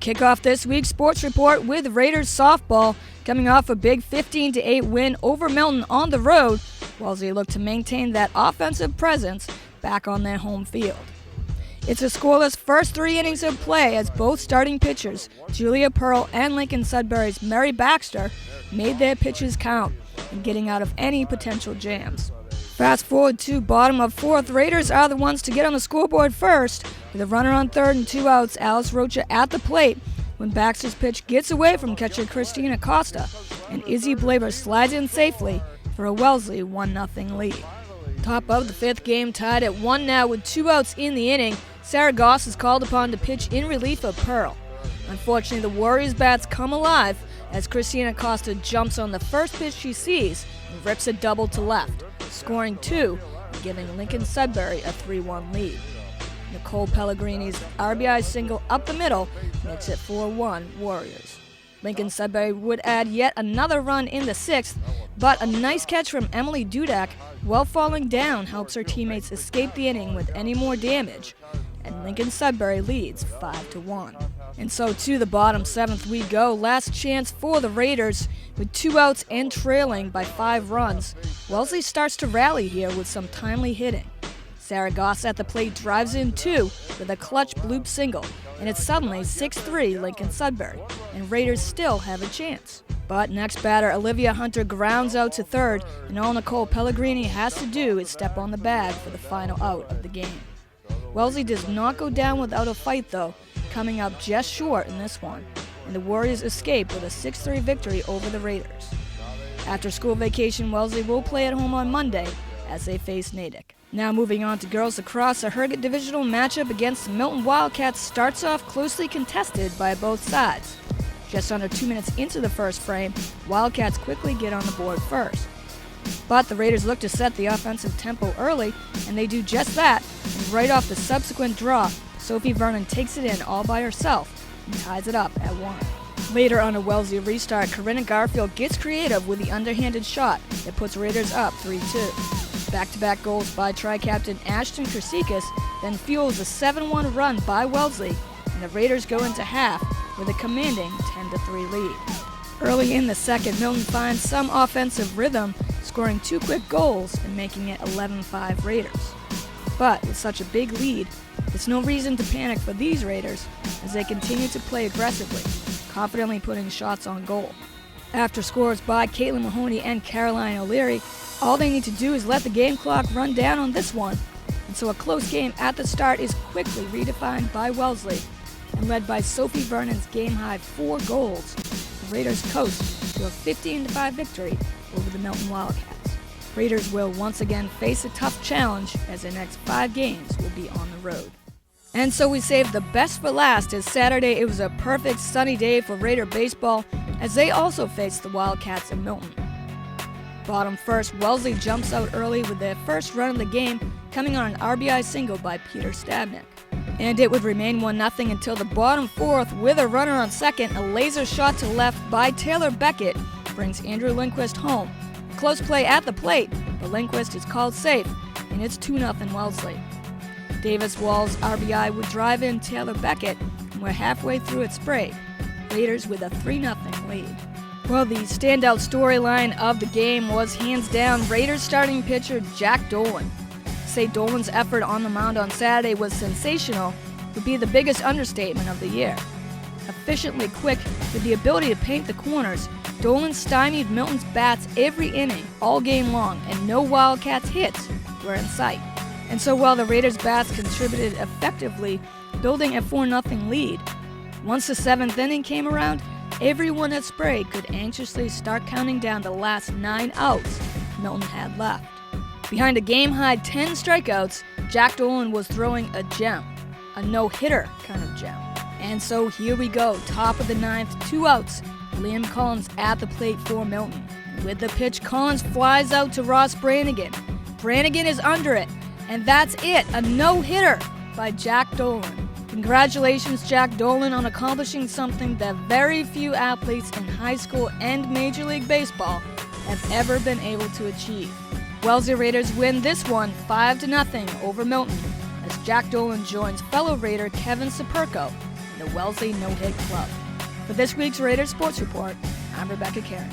kick off this week's sports report with Raiders softball. Coming off a big 15-8 win over Milton on the road, Wellesley look to maintain that offensive presence back on their home field. It's a scoreless first 3 innings of play as both starting pitchers, Julia Pearl and Lincoln Sudbury's Mary Baxter, made their pitches count in getting out of any potential jams. Fast forward to bottom of 4th, Raiders are the ones to get on the scoreboard first, with a runner on 3rd and 2 outs, Alice Rocha at the plate, when Baxter's pitch gets away from catcher Christina Costa, and Izzy Blaber slides in safely for a Wellesley 1-0 lead. Top of the 5th, game tied at 1 now with 2 outs in the inning. Sarah Goss is called upon to pitch in relief of Pearl. Unfortunately, the Warriors' bats come alive as Christina Costa jumps on the first pitch she sees and rips a double to left, scoring 2 and giving Lincoln Sudbury a 3-1 lead. Nicole Pellegrini's RBI single up the middle makes it 4-1 Warriors. Lincoln Sudbury would add yet another run in the 6th, but a nice catch from Emily Dudak while falling down helps her teammates escape the inning with any more damage, and Lincoln Sudbury leads 5-1. And so to the bottom 7th we go. Last chance for the Raiders with 2 outs and trailing by 5 runs. Wellesley starts to rally here with some timely hitting. Sarah Goss at the plate drives in 2 with a clutch bloop single, and it's suddenly 6-3 Lincoln Sudbury, and Raiders still have a chance. But next batter, Olivia Hunter grounds out to 3rd, and all Nicole Pellegrini has to do is step on the bag for the final out of the game. Wellesley does not go down without a fight though, coming up just short in this one, and the Warriors escape with a 6-3 victory over the Raiders. After school vacation, Wellesley will play at home on Monday as they face Natick. Now moving on to girls lacrosse, a Herget divisional matchup against the Milton Wildcats starts off closely contested by both sides. Just under 2 minutes into the first frame, Wildcats quickly get on the board first. But the Raiders look to set the offensive tempo early, and they do just that, and right off the subsequent draw, Sophie Vernon takes it in all by herself and ties it up at 1. Later on a Wellesley restart, Corinna Garfield gets creative with the underhanded shot that puts Raiders up 3-2. Back-to-back goals by tri-captain Ashton Kersikas then fuels a 7-1 run by Wellesley, and the Raiders go into half with a commanding 10-3 lead. Early in the second, Milton finds some offensive rhythm, scoring 2 quick goals and making it 11-5 Raiders. But with such a big lead, there's no reason to panic for these Raiders as they continue to play aggressively, confidently putting shots on goal. After scores by Caitlin Mahoney and Caroline O'Leary, all they need to do is let the game clock run down on this one, and so a close game at the start is quickly redefined by Wellesley, and led by Sophie Vernon's game-high 4 goals, the Raiders coast to a 15-5 victory over the Milton Wildcats. Raiders will once again face a tough challenge as their next 5 games will be on the road. And so we saved the best for last, as Saturday it was a perfect sunny day for Raider baseball as they also faced the Wildcats in Milton. Bottom first, Wellesley jumps out early with their first run of the game, coming on an RBI single by Peter Stabnick. And it would remain 1-0 until the bottom 4th, with a runner on second, a laser shot to left by Taylor Beckett brings Andrew Lindquist home. Close play at the plate, but Lindquist is called safe, and it's 2-0 Wellesley. Davis Wall's RBI would drive in Taylor Beckett, and we're halfway through its break. Raiders with a 3-0 lead. Well, the standout storyline of the game was hands down Raiders starting pitcher Jack Dolan. To say Dolan's effort on the mound on Saturday was sensational would be the biggest understatement of the year. Efficiently quick, with the ability to paint the corners, Dolan stymied Milton's bats every inning, all game long, and no Wildcats hits were in sight. And so while the Raiders' bats contributed effectively, building a 4-0 lead, once the 7th inning came around, everyone at Sprague could anxiously start counting down the last 9 outs Milton had left. Behind a game-high 10 strikeouts, Jack Dolan was throwing a gem, a no-hitter kind of gem. And so here we go, top of the 9th, 2 outs, Liam Collins at the plate for Milton. And with the pitch, Collins flies out to Ross Brannigan. Brannigan is under it, and that's it, a no-hitter by Jack Dolan. Congratulations, Jack Dolan, on accomplishing something that very few athletes in high school and Major League Baseball have ever been able to achieve. Wellesley Raiders win this one 5-0 over Milton as Jack Dolan joins fellow Raider Kevin Saperko in the Wellesley No-Hit Club. For this week's Raiders Sports Report, I'm Rebecca Karen.